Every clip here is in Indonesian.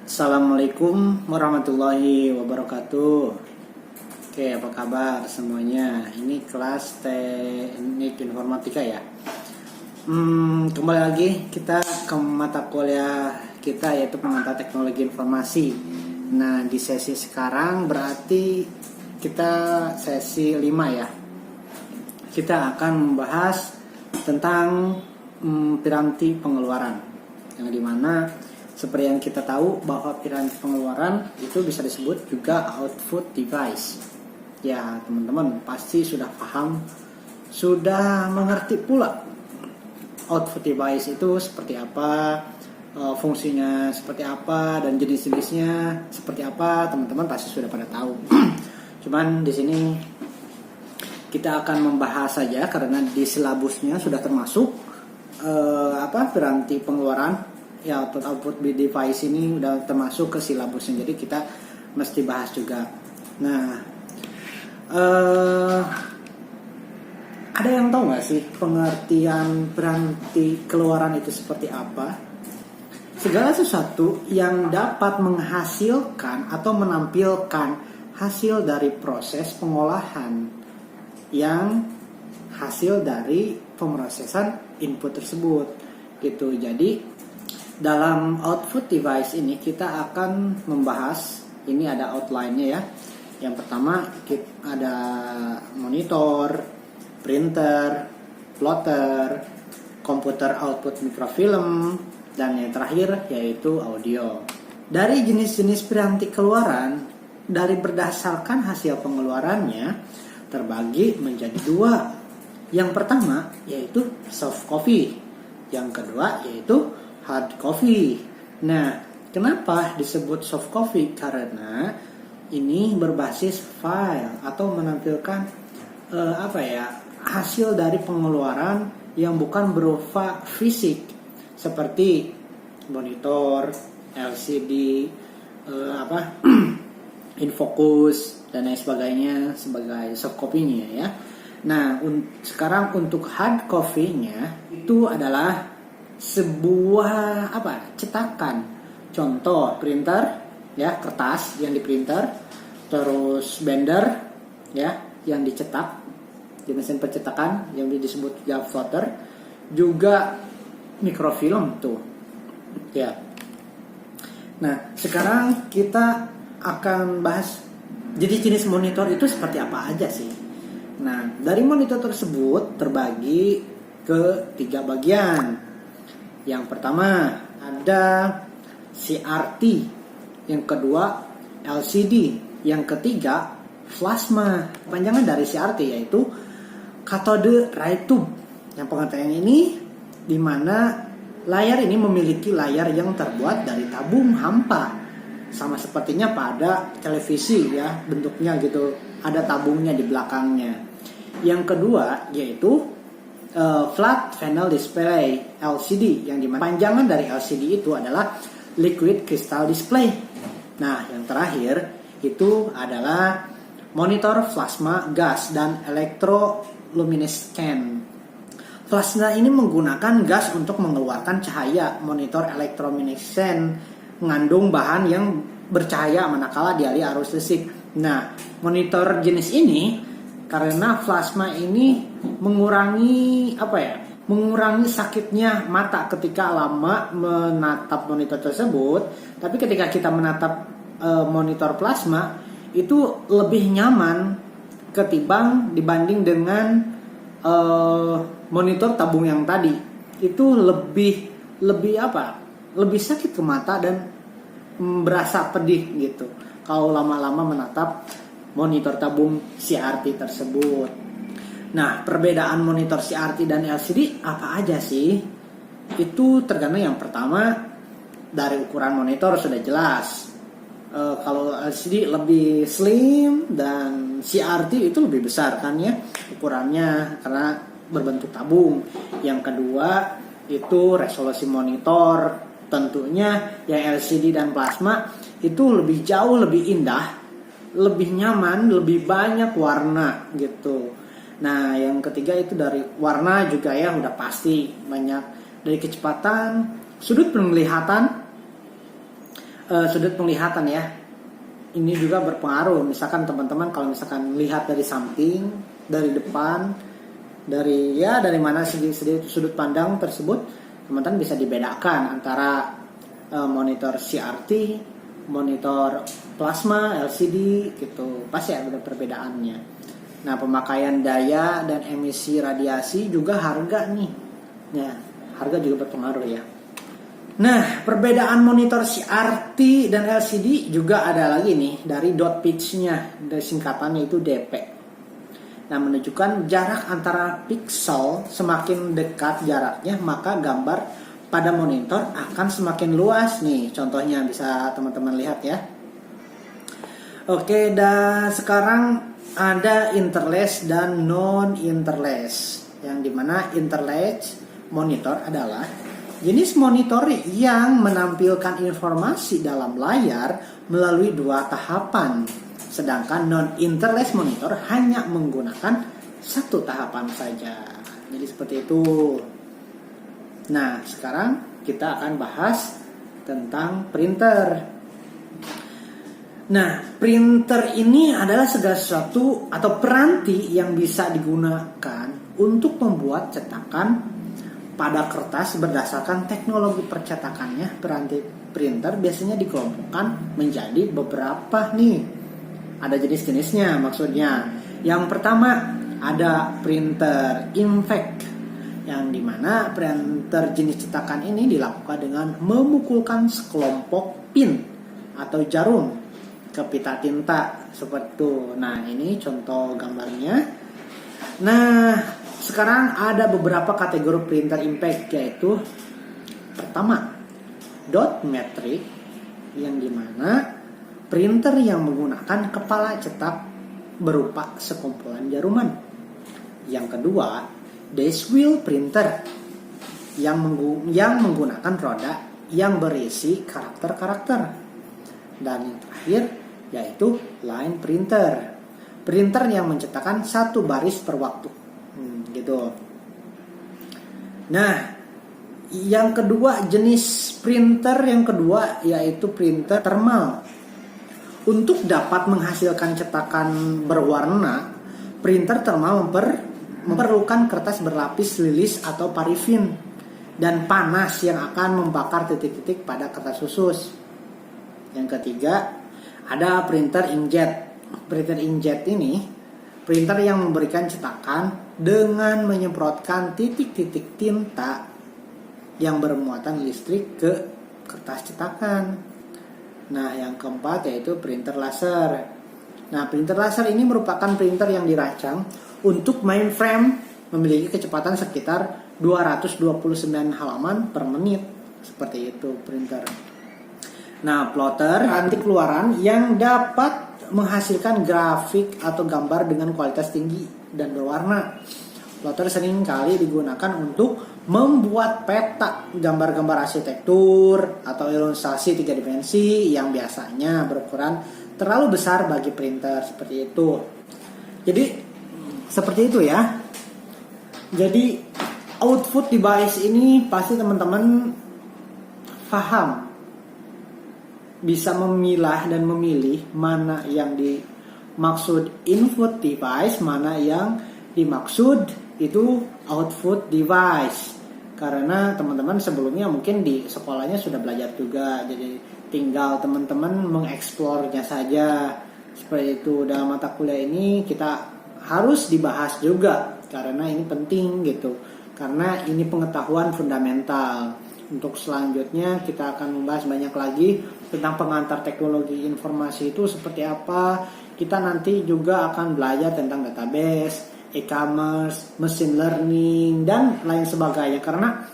Assalamualaikum warahmatullahi wabarakatuh. Oke, apa kabar semuanya? Ini kelas teknik informatika ya. Kembali lagi kita ke mata kuliah kita, yaitu pengantar teknologi informasi. Nah, di sesi sekarang berarti kita sesi 5 ya. Kita akan membahas tentang piranti pengeluaran, yang dimana seperti yang kita tahu bahwa piranti pengeluaran itu bisa disebut juga output device. Ya, teman-teman pasti sudah paham, sudah mengerti pula output device itu seperti apa, fungsinya seperti apa, dan jenis-jenisnya seperti apa. Teman-teman pasti sudah pada tahu. Cuman di sini kita akan membahas saja karena di silabusnya sudah termasuk piranti pengeluaran. Ya, output device ini udah termasuk ke silabusnya, jadi kita mesti bahas juga. Nah, ada yang tahu nggak sih pengertian piranti keluaran itu seperti apa? Segala sesuatu yang dapat menghasilkan atau menampilkan hasil dari proses pengolahan yang hasil dari pemrosesan input tersebut, gitu. Jadi dalam output device ini kita akan membahas, ini ada outline-nya ya. Yang pertama ada monitor, printer, plotter, komputer output mikrofilm, dan yang terakhir yaitu audio. Dari jenis-jenis piranti keluaran, dari berdasarkan hasil pengeluarannya terbagi menjadi dua. Yang pertama yaitu soft copy, yang kedua yaitu hard copy. Nah, kenapa disebut soft copy? Karena ini berbasis file atau menampilkan hasil dari pengeluaran yang bukan berupa fisik, seperti monitor, LCD, infocus dan lain sebagainya sebagai soft copy-nya ya. Nah, sekarang untuk hard copy-nya itu adalah sebuah cetakan. Contoh printer ya, kertas yang diprinter, terus bender ya yang dicetak di mesin percetakan yang disebut juga plotter, juga mikrofilm tuh ya. Nah, sekarang kita akan bahas jenis-jenis monitor itu seperti apa aja sih. Nah, dari monitor tersebut terbagi ke 3 bagian. Yang pertama ada CRT, yang kedua LCD, yang ketiga plasma. Panjangan dari CRT yaitu cathode ray tube. Yang pengertiannya ini di mana layar ini memiliki layar yang terbuat dari tabung hampa, sama sepertinya pada televisi ya bentuknya gitu, ada tabungnya di belakangnya. Yang kedua yaitu flat panel display LCD, yang dimana panjangan dari LCD itu adalah liquid crystal display. Nah, yang terakhir itu adalah monitor plasma gas dan electroluminescent. Plasma ini menggunakan gas untuk mengeluarkan cahaya. Monitor electroluminescent mengandung bahan yang bercahaya manakala dialiri arus listrik. Nah, monitor jenis ini karena plasma ini mengurangi sakitnya mata ketika lama menatap monitor tersebut. Tapi ketika kita menatap monitor plasma itu lebih nyaman dibanding dengan monitor tabung yang tadi. Itu lebih sakit ke mata dan berasa pedih gitu kalau lama-lama menatap monitor tabung CRT tersebut. Nah, perbedaan monitor CRT dan LCD apa aja sih? Itu tergantung, yang pertama dari ukuran monitor sudah jelas. Kalau LCD lebih slim dan CRT itu lebih besar kan ya ukurannya karena berbentuk tabung. Yang kedua itu resolusi monitor. Tentunya yang LCD dan plasma itu jauh lebih indah, lebih nyaman, lebih banyak warna gitu. Nah, yang ketiga itu dari warna juga ya udah pasti banyak. Dari kecepatan, sudut penglihatan, sudut penglihatan ya. Ini juga berpengaruh. Misalkan teman-teman kalau misalkan lihat dari samping, dari depan, dari mana segi sudut pandang tersebut, teman-teman bisa dibedakan antara monitor CRT, monitor plasma, LCD gitu. Pasti ada perbedaannya. Nah, pemakaian daya dan emisi radiasi juga harga nih. Ya, harga juga berpengaruh ya. Nah, perbedaan monitor CRT dan LCD juga ada lagi nih dari dot pitch-nya, dari singkatannya itu DP. Nah, menunjukkan jarak antara pixel, semakin dekat jaraknya maka gambar pada monitor akan semakin luas nih. Contohnya bisa teman-teman lihat ya. Oke, dan sekarang ada interlace dan non-interlace. Yang dimana interlace monitor adalah jenis monitor yang menampilkan informasi dalam layar melalui dua tahapan. Sedangkan non-interlace monitor hanya menggunakan satu tahapan saja. Jadi seperti itu. Nah, sekarang kita akan bahas tentang printer. Nah, printer ini adalah segala sesuatu atau peranti yang bisa digunakan untuk membuat cetakan pada kertas berdasarkan teknologi percetakannya. Peranti printer biasanya dikelompokkan menjadi beberapa nih. Ada jenis-jenisnya maksudnya. Yang pertama ada printer inkjet, yang dimana printer jenis cetakan ini dilakukan dengan memukulkan sekelompok pin atau jarum ke pita tinta seperti itu. Nah, ini contoh gambarnya. Nah, sekarang ada beberapa kategori printer inkjet, yaitu pertama dot matrix, yang dimana printer yang menggunakan kepala cetak berupa sekumpulan jaruman. Yang kedua, dash wheel printer yang menggunakan roda yang berisi karakter-karakter. Dan yang terakhir yaitu line printer, printer yang mencetakkan satu baris per waktu. Gitu. Nah, yang kedua jenis printer yang kedua yaitu printer thermal. Untuk dapat menghasilkan cetakan berwarna, printer thermal memerlukan kertas berlapis lilis atau parafin dan panas yang akan membakar titik-titik pada kertas khusus. Yang ketiga, ada printer inkjet. Printer inkjet ini printer yang memberikan cetakan dengan menyemprotkan titik-titik tinta yang bermuatan listrik ke kertas cetakan. Nah, yang keempat yaitu printer laser. Nah, printer laser ini merupakan printer yang dirancang untuk mainframe memiliki kecepatan sekitar 229 halaman per menit. Seperti itu printer. Nah, plotter anti keluaran yang dapat menghasilkan grafik atau gambar dengan kualitas tinggi dan berwarna. Plotter sering kali digunakan untuk membuat peta gambar-gambar arsitektur atau ilustrasi 3 dimensi yang biasanya berukuran terlalu besar bagi printer, seperti itu. Jadi seperti itu ya. Jadi output device ini pasti teman-teman paham, bisa memilah dan memilih mana yang dimaksud input device, mana yang dimaksud itu output device. Karena teman-teman sebelumnya mungkin di sekolahnya sudah belajar juga, jadi tinggal teman-teman mengeksplornya saja. Seperti itu. Dalam mata kuliah ini kita harus dibahas juga karena ini penting gitu. Karena ini pengetahuan fundamental. Untuk selanjutnya kita akan membahas banyak lagi tentang pengantar teknologi informasi itu seperti apa. Kita nanti juga akan belajar tentang database, e-commerce, machine learning, dan lain sebagainya. Karena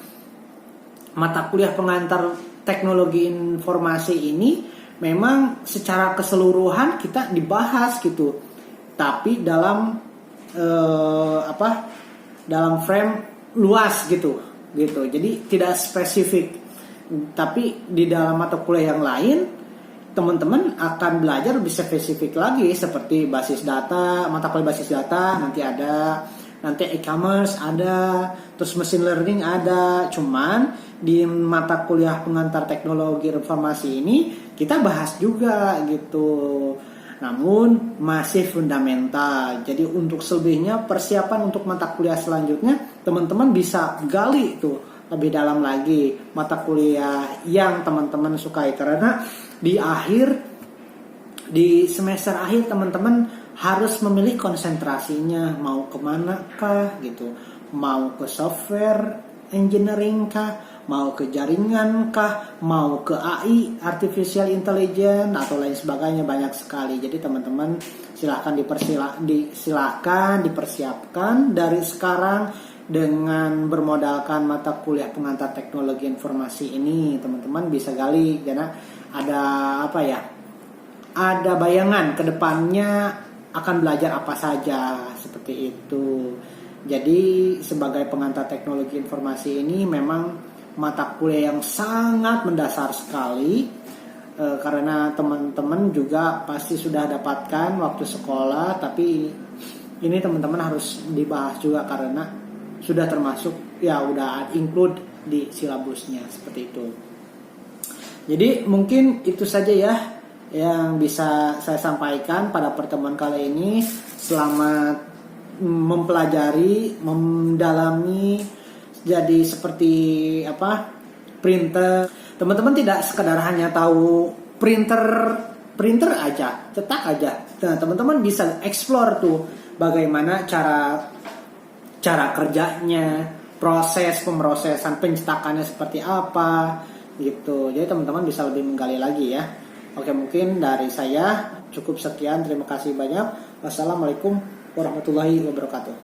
mata kuliah pengantar teknologi informasi ini memang secara keseluruhan kita dibahas gitu, tapi dalam dalam frame luas gitu. Jadi tidak spesifik. Tapi di dalam mata kuliah yang lain teman-teman akan belajar lebih spesifik lagi, seperti basis data, mata kuliah basis data nanti e-commerce ada, terus machine learning ada. Cuman di mata kuliah pengantar teknologi informasi ini kita bahas juga gitu. Namun masih fundamental. Jadi untuk selebihnya persiapan untuk mata kuliah selanjutnya teman-teman bisa gali tuh lebih dalam lagi mata kuliah yang teman-teman sukai, karena di semester akhir teman-teman harus memilih konsentrasinya mau kemana kah gitu, mau ke software engineering kah, mau ke jaringan kah, mau ke AI artificial intelligence atau lain sebagainya, banyak sekali. Jadi teman-teman silahkan dipersiapkan dari sekarang dengan bermodalkan mata kuliah pengantar teknologi informasi ini. Teman-teman bisa gali karena ada bayangan ke depannya akan belajar apa saja seperti itu. Jadi sebagai pengantar teknologi informasi ini memang mata kuliah yang sangat mendasar sekali, karena teman-teman juga pasti sudah dapatkan waktu sekolah, tapi ini teman-teman harus dibahas juga karena sudah termasuk udah include di silabusnya seperti itu. Jadi mungkin itu saja ya yang bisa saya sampaikan pada pertemuan kali ini. Selamat mempelajari, mendalami, jadi seperti printer. Teman-teman tidak sekedar hanya tahu printer aja, cetak aja. Nah, teman-teman bisa explore tuh bagaimana cara kerjanya, proses pemrosesan pencetakannya seperti apa gitu. Jadi teman-teman bisa lebih menggali lagi ya. Oke, mungkin dari saya cukup sekian. Terima kasih banyak. Wassalamualaikum warahmatullahi wabarakatuh.